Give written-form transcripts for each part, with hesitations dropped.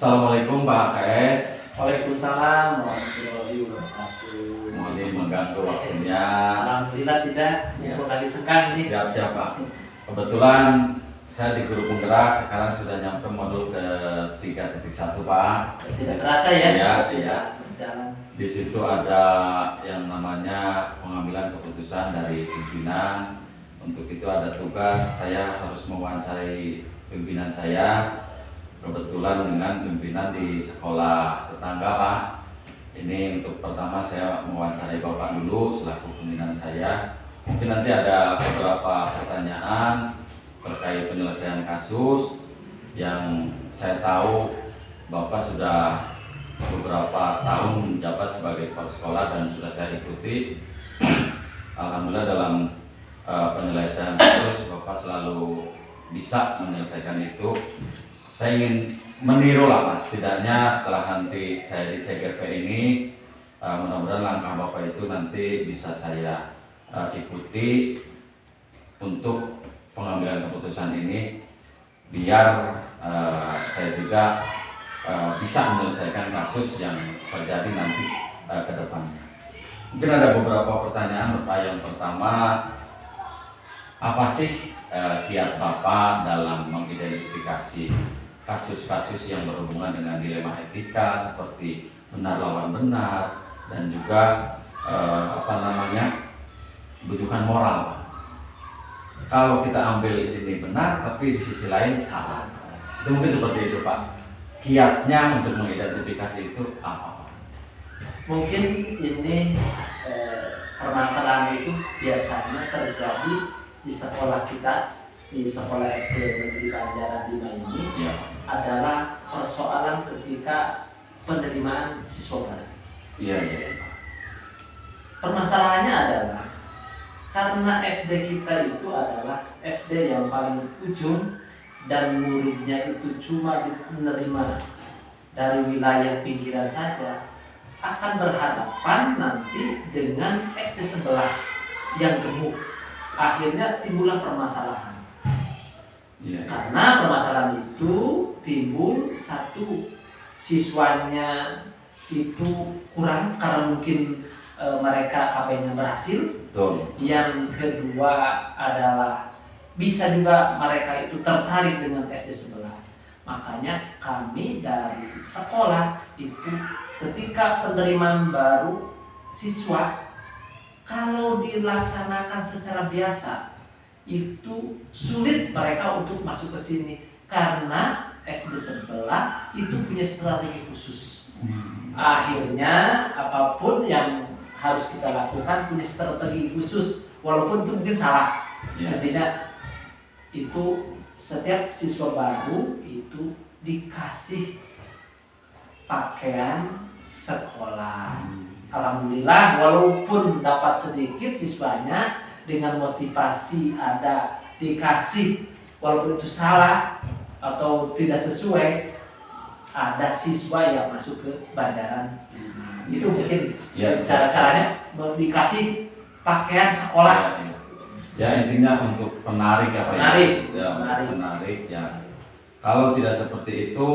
Assalamualaikum Pak KS. Waalaikumsalam warahmatullahi wabarakatuh. Mohon mengganggu waktunya. Alhamdulillah tidak, mumpung lagi senggang nih. Siap Pak. Kebetulan saya di Guru Penggerak sekarang sudah nyampe modul ke 3.1 Pak. Tidak terasa ya? Iya. Berjalan. Di situ ada yang namanya pengambilan keputusan dari pimpinan. Untuk itu ada tugas saya harus mewawancarai pimpinan saya. Kebetulan dengan pimpinan di sekolah tetangga Pak. Ini untuk pertama saya mewawancarai Bapak dulu selaku pimpinan saya. Mungkin nanti ada beberapa pertanyaan terkait penyelesaian kasus yang saya tahu Bapak sudah beberapa tahun menjabat sebagai kepala sekolah dan sudah saya ikuti. Alhamdulillah dalam penyelesaian kasus Bapak selalu bisa menyelesaikan itu. Saya ingin meniru lah Mas, setidaknya setelah nanti saya di CGP ini mudah-mudahan langkah Bapak itu nanti bisa saya ikuti untuk pengambilan keputusan ini biar saya juga bisa menyelesaikan kasus yang terjadi nanti ke depannya. Mungkin ada beberapa pertanyaan Bapak. Yang pertama, apa sih kiat Bapak dalam mengidentifikasi kasus-kasus yang berhubungan dengan dilema etika seperti benar lawan benar dan juga bujukan moral. Kalau kita ambil ini benar tapi di sisi lain salah. Itu mungkin seperti itu Pak. Kiatnya untuk mengidentifikasi itu apa Pak? Mungkin ini permasalahan itu biasanya terjadi di sekolah kita, di sekolah SD Negeri Banjaran 5 ini Ya. adalah persoalan ketika penerimaan siswa baru. Iya. Permasalahannya adalah karena SD kita itu adalah SD yang paling ujung dan muridnya itu cuma menerima dari wilayah pinggiran saja, akan berhadapan nanti dengan SD sebelah yang gemuk. Akhirnya timbullah permasalahan. Iya. Karena permasalahan itu timbul, satu, siswanya itu kurang karena mungkin mereka KP-nya berhasil. Betul. Yang kedua adalah bisa juga mereka itu tertarik dengan SD sebelah. Makanya kami dari sekolah itu ketika penerimaan baru siswa, kalau dilaksanakan secara biasa itu sulit mereka untuk masuk ke sini karena SD sebelah itu punya strategi khusus. Akhirnya apapun yang harus kita lakukan punya strategi khusus, walaupun itu mungkin salah. Artinya itu setiap siswa baru itu dikasih pakaian sekolah. Alhamdulillah walaupun dapat sedikit siswanya, dengan motivasi ada dikasih walaupun itu salah atau tidak sesuai, ada siswa yang masuk ke Banjaran. Itu mungkin cara-caranya dikasih pakaian sekolah. Ya intinya untuk penarik apa menarik. Menarik ya. Kalau tidak seperti itu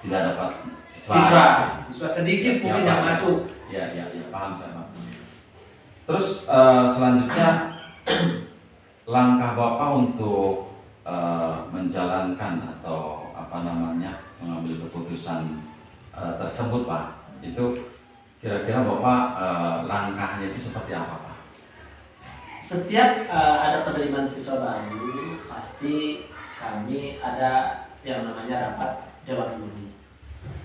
tidak dapat siswa sedikit mungkin yang masuk. Ya paham saya Pak. Terus selanjutnya langkah Bapak untuk menjalankan atau mengambil keputusan tersebut Pak, itu kira-kira Bapak langkahnya itu seperti apa Pak? Setiap ada penerimaan siswa baru pasti kami ada yang namanya rapat Dewan Guru.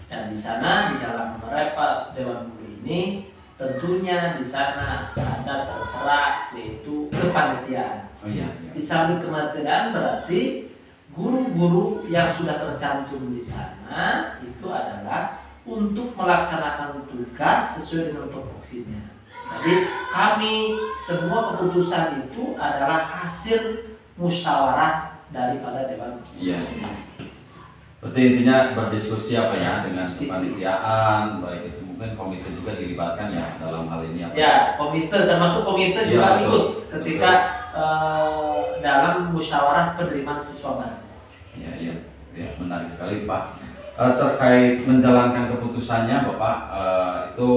Dan di sana di dalam rapat Dewan Guru ini tentunya di sana ada tertera yaitu kepanitiaan. Di samping kepanitiaan berarti guru-guru yang sudah tercantum di sana itu adalah untuk melaksanakan tugas sesuai dengan tupoksinya. Jadi kami semua keputusan itu adalah hasil musyawarah daripada Dewan Guru. Iya. Berarti intinya berdiskusi dengan kepanitiaan, baik itu mungkin komite juga dilibatkan ya dalam hal ini. Ya, komite termasuk komite juga ikut ketika dalam musyawarah penerimaan siswa baru. Iya, menarik sekali Pak. terkait menjalankan keputusannya Bapak, itu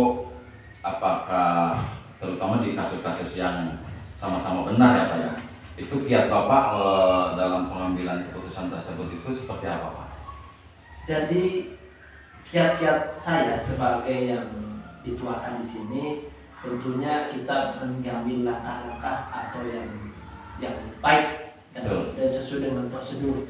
apakah terutama di kasus-kasus yang sama-sama benar ya Pak ya, itu kiat Bapak dalam pengambilan keputusan tersebut itu seperti apa Pak? Jadi kiat-kiat saya sebagai yang dituakan di sini, tentunya kita mengambil langkah-langkah atau yang baik dan sesuai dengan prosedur.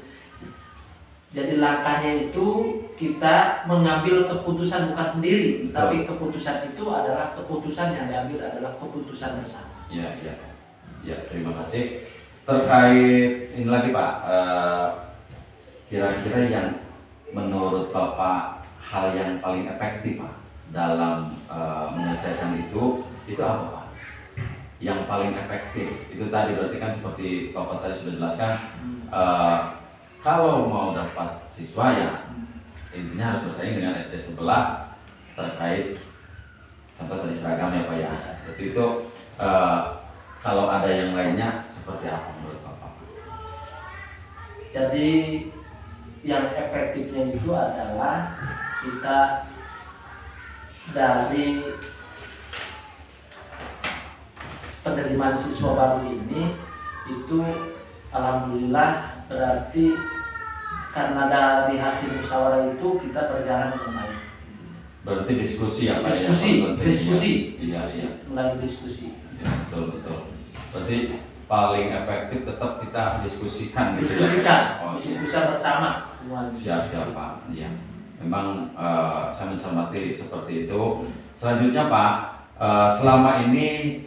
Jadi langkahnya itu kita mengambil keputusan bukan sendiri, tapi keputusan itu adalah keputusan yang diambil adalah keputusan bersama. Ya, ya, ya. Terima kasih. Terkait ini lagi Pak, kira-kira yang menurut Bapak hal yang paling efektif Pak dalam menyelesaikan itu apa Pak? Yang paling efektif itu tadi berarti kan seperti Bapak tadi sudah jelaskan. Kalau mau dapat siswa ya intinya harus bersaing dengan SD sebelah terkait contoh tadi seragam ya Pak ya. Jadi itu kalau ada yang lainnya seperti apa menurut Bapak? Jadi yang efektifnya itu adalah kita dari penerimaan siswa baru ini itu alhamdulillah berarti karena dari hasil musyawarah itu kita berjalan dengan baik. Berarti diskusi ya Pak? Diskusi. Melalui diskusi. Ya, betul. Berarti paling efektif tetap kita diskusikan. Diskusi bersama semuanya. Siap Pak. Ya. Memang saya mencermati seperti itu. Selanjutnya Pak, selama ini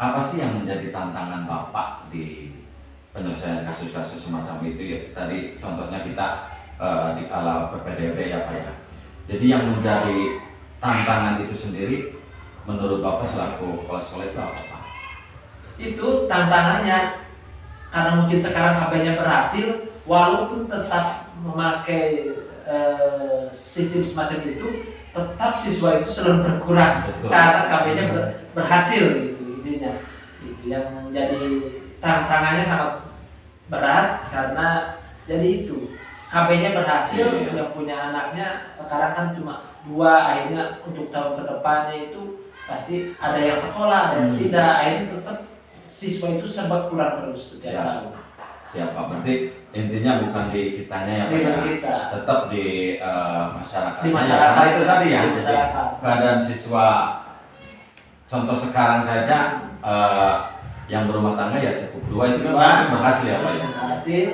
apa sih yang menjadi tantangan Bapak di penyelesaian kasus-kasus semacam itu ya? Tadi contohnya kita di kala PPDB ya Pak ya. Jadi yang menjadi tantangan itu sendiri menurut Bapak selaku kepala sekolah itu apa Pak? Itu tantangannya karena mungkin sekarang KB-nya berhasil, walaupun tetap memakai sistem semacam itu, tetap siswa itu selalu berkurang. Betul. Karena KB-nya berhasil gitu intinya. Itu yang menjadi tantangannya sangat berat karena jadi itu KB-nya berhasil, yang punya anaknya sekarang kan cuma 2, akhirnya untuk tahun kedepannya itu pasti ada yang sekolah, ada yang tidak, akhirnya tetap siswa itu serba kurang terus setiap tahun. Ya Pak, berarti intinya bukan di kitanya ya Pak ya, tetap di masyarakat. Di masyarakat. Karena itu tadi ya, keadaan siswa contoh sekarang saja yang berumah tangga ya cukup 2 itu kan berhasil ya Pak ya. Berhasil.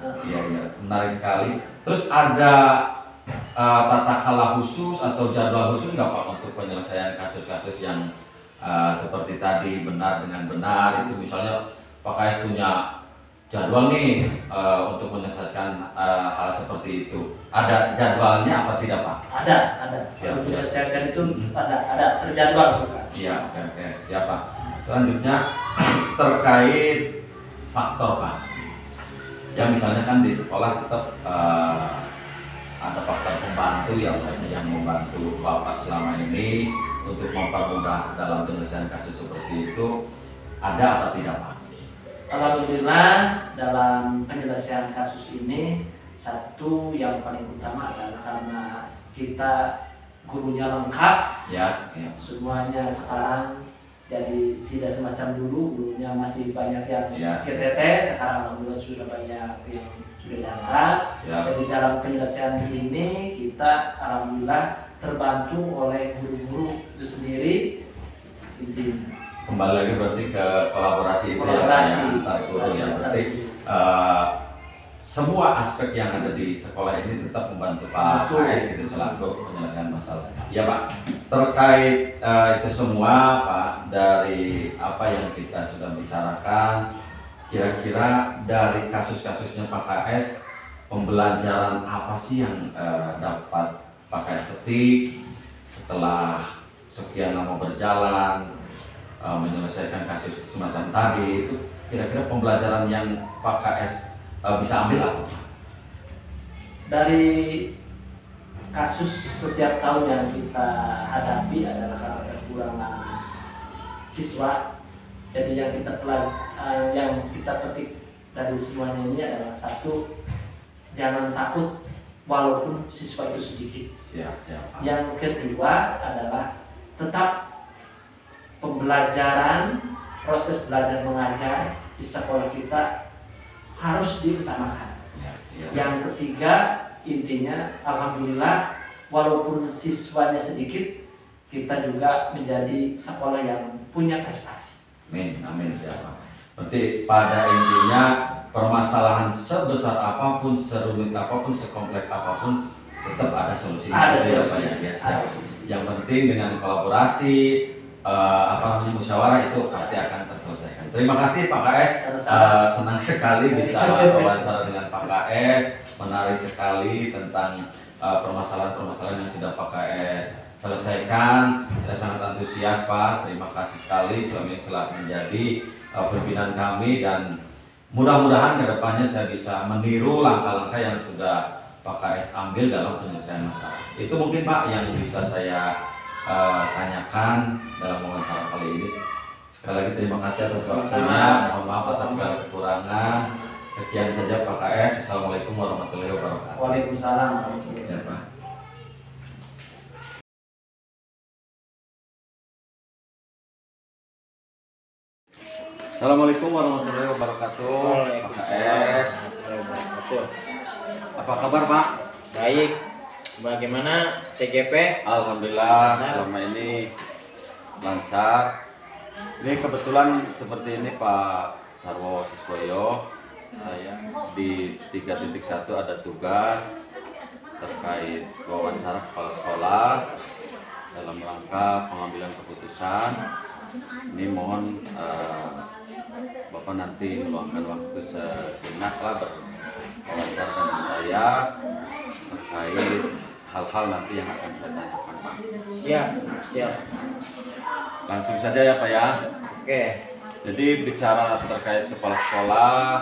Iya, menarik sekali. Terus ada tata kelola khusus atau jadwal khusus nggak Pak untuk penyelesaian kasus-kasus yang seperti tadi benar dengan benar itu, misalnya Pak KS punya jadwal nih untuk menyelesaikan hal seperti itu, ada jadwalnya apa tidak Pak? Ada. Untuk menyelesaikan itu ada terjadwal juga. Iya, oke, siap Pak. Selanjutnya terkait faktor Pak, ya misalnya kan di sekolah tetap ada faktor pembantu yang membantu Bapak selama ini untuk mempermudah dalam penyelesaian kasus seperti itu, ada apa tidak Pak? Alhamdulillah dalam penyelesaian kasus ini satu yang paling utama adalah karena kita gurunya lengkap ya. Semuanya sekarang jadi tidak semacam dulu, gurunya masih banyak yang KTT, sekarang alhamdulillah sudah banyak yang sudah diangkat. Jadi dalam penyelesaian ini kita alhamdulillah terbantu oleh guru-guru itu sendiri. Kembali lagi berarti ke kolaborasi itu ya antar guru ya, berarti semua aspek yang ada di sekolah ini tetap membantu Pak KS gitu selaku penyelesaian masalah. Ya Pak, terkait itu semua Pak, dari apa yang kita sudah bicarakan, kira-kira dari kasus-kasusnya Pak KS, pembelajaran apa sih yang dapat Pak KS petik setelah sekian lama berjalan menyelesaikan kasus semacam tadi itu, kira-kira pembelajaran yang Pak KS bisa ambil apa? Dari kasus setiap tahun yang kita hadapi adalah karena kekurangan siswa. Jadi yang kita petik dari semuanya ini adalah satu, jangan takut walaupun siswa itu sedikit. Ya, ya, Pak. Yang kedua adalah tetap pembelajaran, proses belajar mengajar di sekolah kita harus diutamakan. Ya, ya. Yang ketiga, intinya alhamdulillah walaupun siswanya sedikit, kita juga menjadi sekolah yang punya prestasi. Amin, amin siapa. Berarti pada intinya permasalahan sebesar apapun, serumit apapun, sekompleks apapun, tetap ada solusinya. Ada Itu ya, Pak, solusi. ya. Ya, siap. Ada solusi. Yang penting dengan kolaborasi, musyawarah itu pasti akan terselesaikan. Terima kasih Pak KS. Sama-sama. Senang sekali bisa wawancara dengan Pak KS. Menarik sekali tentang permasalahan-permasalahan yang sudah Pak KS selesaikan. Saya sangat antusias Pak. Terima kasih sekali selama ini telah menjadi pimpinan kami, dan mudah-mudahan kedepannya saya bisa meniru langkah-langkah yang sudah Pak KS ambil dalam penyelesaian masalah. Itu mungkin Pak yang bisa saya tanyakan dalam wawancara kali ini. Sekali lagi terima kasih atas waktunya. Mohon maaf atas segala kekurangan. Sekian saja Pak KS. Assalamualaikum warahmatullahi wabarakatuh. Waalaikumsalam warahmatullahi Ya, wabarakatuh. Pak. Assalamualaikum warahmatullahi wabarakatuh. Pak KS. Apa kabar Pak? Baik, bagaimana TGP? Alhamdulillah selama ini lancar. Ini kebetulan seperti ini Pak Sarwo Siswoyo, saya di 3.1 ada tugas terkait wawancara kepala sekolah dalam rangka pengambilan keputusan. Ini mohon Bapak nanti meluangkan waktu sejenak lah berwawancara dengan saya terkait hal-hal nanti yang akan saya tanyakan Pak. Siap, siap. Langsung saja ya Pak ya. Oke, Jadi bicara terkait kepala sekolah,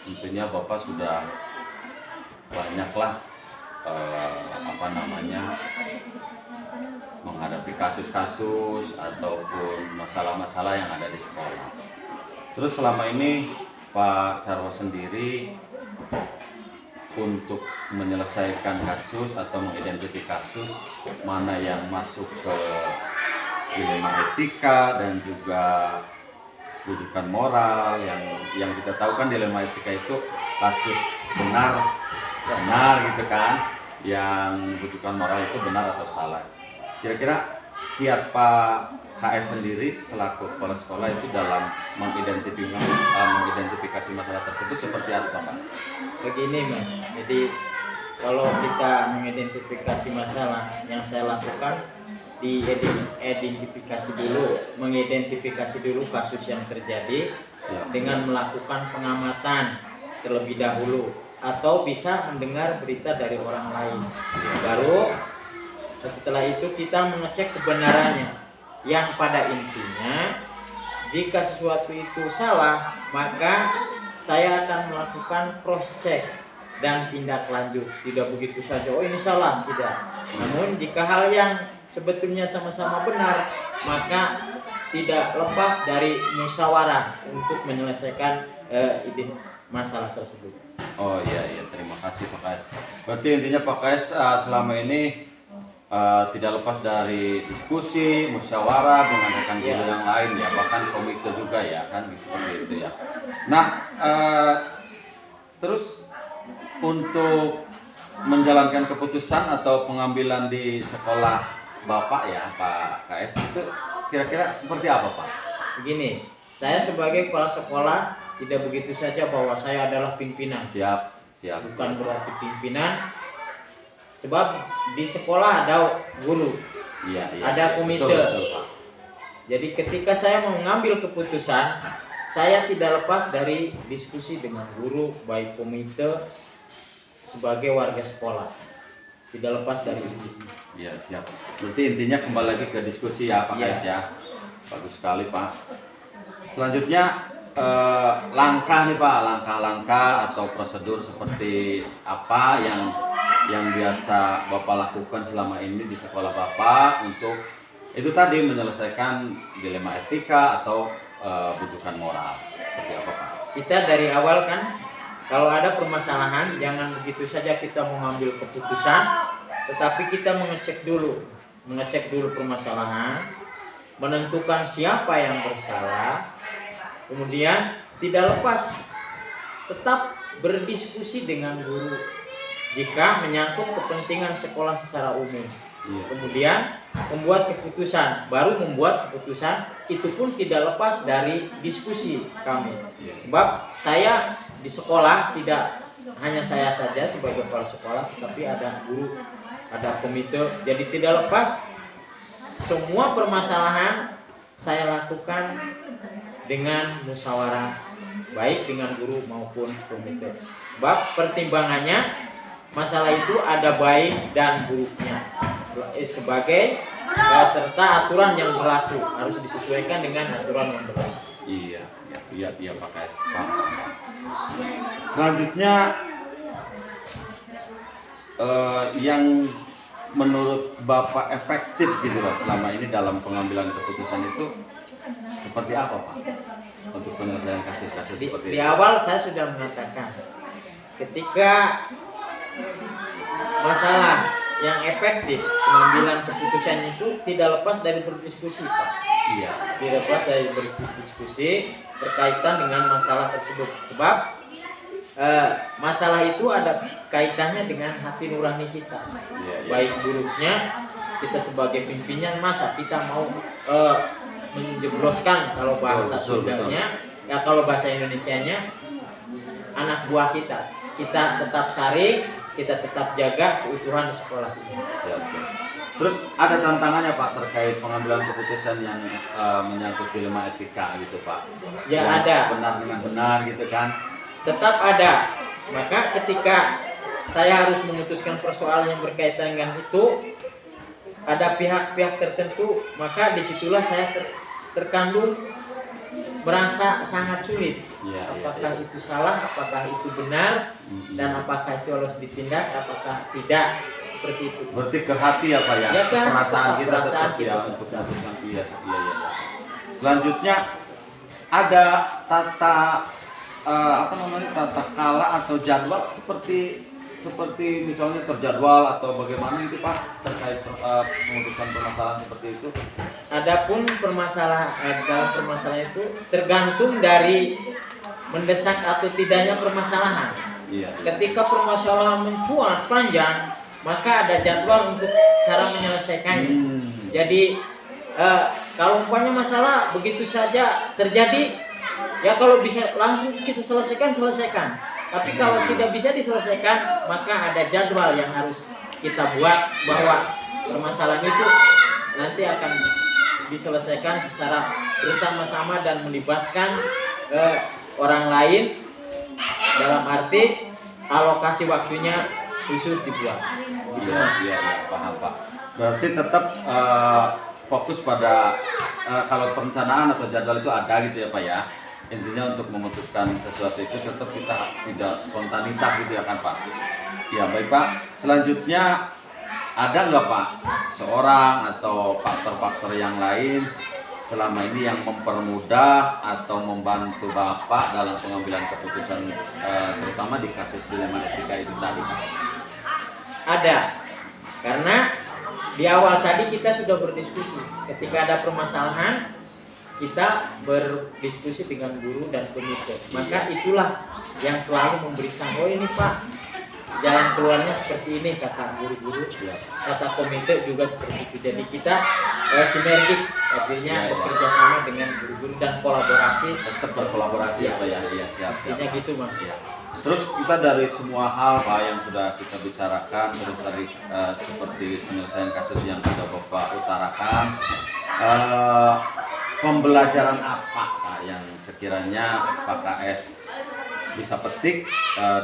tentunya Bapak sudah banyaklah menghadapi kasus-kasus ataupun masalah-masalah yang ada di sekolah. Terus selama ini Pak Carwo sendiri untuk menyelesaikan kasus atau mengidentifikasi kasus mana yang masuk ke dilema etika dan juga rujukan moral, yang kita tahu kan dilema etika itu kasus benar gitu kan, yang rujukan moral itu benar atau salah. Kira-kira kiat Pak KS sendiri selaku kepala sekolah itu dalam mengidentifikasi masalah tersebut seperti apa Pak? begini Mas. Jadi kalau kita mengidentifikasi masalah, yang saya lakukan mengidentifikasi dulu kasus yang terjadi dengan melakukan pengamatan terlebih dahulu, atau bisa mendengar berita dari orang lain. Baru setelah itu kita mengecek kebenarannya, yang pada intinya jika sesuatu itu salah, maka saya akan melakukan cross check dan tindak lanjut. Tidak begitu saja, oh ini salah, tidak. Namun jika hal yang sebetulnya sama-sama benar, maka tidak lepas dari musyawarah untuk menyelesaikan masalah tersebut. Oh iya, terima kasih Pak KS. Berarti intinya Pak KS selama ini tidak lepas dari diskusi, musyawarah dengan rekan guru yang lain ya, bahkan komite juga ya kan, seperti itu ya. Nah, terus untuk menjalankan keputusan atau pengambilan di sekolah Bapak ya Pak KS itu kira-kira seperti apa Pak? Begini, saya sebagai kepala sekolah tidak begitu saja bahwa saya adalah pimpinan. Siap. Bukan berarti pimpinan. Sebab di sekolah ada guru, ada komite. Betul, Pak. Jadi ketika saya mau mengambil keputusan, saya tidak lepas dari diskusi dengan guru, baik komite sebagai warga sekolah. Tidak lepas dari itu. Iya, siap. Berarti intinya kembali lagi ke diskusi ya Pak KS ya. Bagus sekali Pak. Selanjutnya langkah nih Pak, langkah-langkah atau prosedur seperti apa yang biasa Bapak lakukan selama ini di sekolah Bapak untuk itu tadi menyelesaikan dilema etika atau rujukan moral. Seperti apa Pak? Kita dari awal kan kalau ada permasalahan jangan begitu saja kita mengambil keputusan, tetapi kita mengecek dulu permasalahan, menentukan siapa yang bersalah, kemudian tidak lepas tetap berdiskusi dengan guru jika menyangkut kepentingan sekolah secara umum. Kemudian membuat keputusan, baru membuat keputusan itu pun tidak lepas dari diskusi kami. Sebab saya di sekolah tidak hanya saya saja sebagai kepala sekolah, tetapi ada guru, ada komite. Jadi tidak lepas, semua permasalahan saya lakukan dengan musyawarah, baik dengan guru maupun komite. Sebab pertimbangannya masalah itu ada baik dan buruknya. Sebagai serta aturan yang berlaku harus disesuaikan dengan aturan yang berlaku. Iya Pak KS. Selanjutnya yang menurut Bapak efektif gitu Pak selama ini dalam pengambilan keputusan itu seperti apa Pak untuk penyelesaian kasus-kasus seperti Di itu? awal saya sudah mengatakan, ketika masalah yang efektif pengambilan keputusan itu tidak lepas dari berdiskusi Pak. Iya. Tidak lepas dari berdiskusi berkaitan dengan masalah tersebut. Sebab masalah itu ada kaitannya dengan hati nurani kita. Baik buruknya kita sebagai pimpinan, masa kita mau menjebloskan kalau bahasa Sundanya, ya kalau bahasa Indonesianya, anak buah kita tetap saring, kita tetap jaga keutuhan di sekolah ini. Terus ada tantangannya Pak terkait pengambilan keputusan yang menyangkut dilema etika gitu Pak. Ya yang ada. Benar dengan benar gitu kan. Tetap ada. Maka ketika saya harus memutuskan persoalan yang berkaitan dengan itu, ada pihak-pihak tertentu, maka disitulah saya terkandung merasa sangat sulit. Apakah itu salah, apakah itu benar, dan apakah itu harus ditindak, apakah tidak, seperti itu. Berarti ke hati ya Pak ya, Ya, ke perasaan hati, kita perasaan tetap kita. ya untuk memutuskan iya. Selanjutnya ada tata tata kala atau jadwal seperti misalnya terjadwal atau bagaimana itu Pak terkait pemutusan permasalahan seperti itu? Adapun dalam permasalahan itu tergantung dari mendesak atau tidaknya permasalahan. Ketika permasalahan mencuat panjang, maka ada jadwal untuk cara menyelesaikannya. Jadi kalau umpamanya masalah begitu saja terjadi, ya kalau bisa langsung kita selesaikan. Tapi kalau tidak bisa diselesaikan, maka ada jadwal yang harus kita buat bahwa permasalahan itu nanti akan diselesaikan secara bersama-sama dan melibatkan orang lain, dalam arti alokasi waktunya khusus dibuat. Iya, paham Pak. Berarti tetap fokus pada kalau perencanaan atau jadwal itu ada gitu ya Pak ya. Intinya untuk memutuskan sesuatu itu tetap kita tidak spontanitas gitu ya kan Pak. Ya baik Pak. Selanjutnya ada nggak Pak seorang atau faktor-faktor yang lain selama ini yang mempermudah atau membantu Bapak dalam pengambilan keputusan terutama di kasus dilema etika itu tadi Pak? Ada, karena di awal tadi kita sudah berdiskusi. Ketika ada permasalahan, kita berdiskusi dengan guru dan komite. Maka itulah yang selalu memberikan, oh ini Pak, jalan keluarnya seperti ini, kata guru-guru, kata komite juga seperti itu. Jadi kita sinergik, artinya bekerja sama dengan guru-guru dan kolaborasi. Tetap berkolaborasi ya Pak ya. Iya siap. Artinya gitu Mas. Terus kita dari semua hal Pak yang sudah kita bicarakan, terus tadi seperti penyelesaian kasus yang sudah Bapak utarakan, pembelajaran apa Pak yang sekiranya Pak KS bisa petik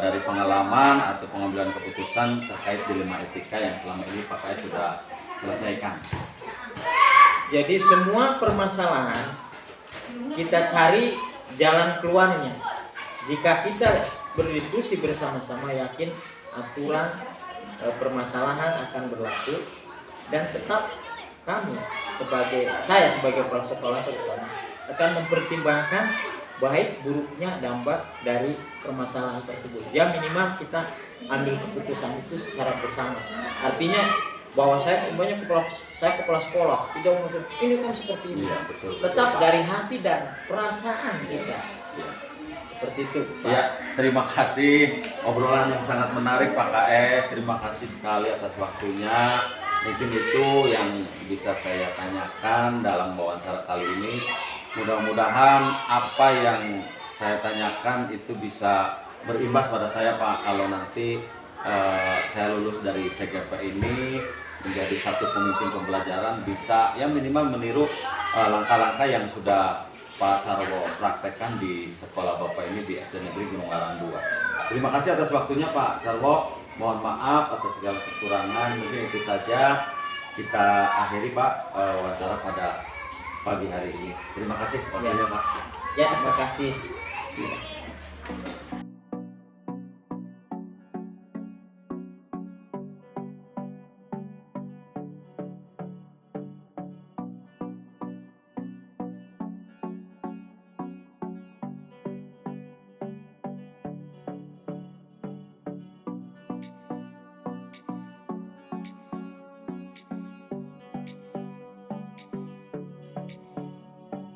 dari pengalaman atau pengambilan keputusan terkait dilema etika yang selama ini Pak KS sudah selesaikan? Jadi semua permasalahan kita cari jalan keluarnya. Jika kita berdiskusi bersama-sama, yakin aturan permasalahan akan berlaku, dan tetap saya sebagai kepala sekolah terutama akan mempertimbangkan baik buruknya dampak dari permasalahan tersebut. Ya minimal kita ambil keputusan itu secara bersama. Artinya bahwa saya kepala sekolah tidak maksud ini kan seperti ini. Iya, betul. Tetap dari hati dan perasaan kita. Iya. Seperti itu, Pak. Ya, terima kasih obrolan yang sangat menarik Pak KS. Terima kasih sekali atas waktunya. Mungkin itu yang bisa saya tanyakan dalam wawancara kali ini. Mudah-mudahan apa yang saya tanyakan itu bisa berimbas pada saya Pak, kalau nanti saya lulus dari CGP ini menjadi satu pemimpin pembelajaran, bisa ya minimal meniru langkah-langkah yang sudah Pak Carwo praktekkan di sekolah Bapak ini di SD Negeri Gunung Larang 2. Terima kasih atas waktunya Pak Carwo. Mohon maaf atas segala kekurangan. Mungkin itu saja kita akhiri Pak wawancara pada pagi hari ini. Terima kasih waktunya Pak. Ya, terima kasih.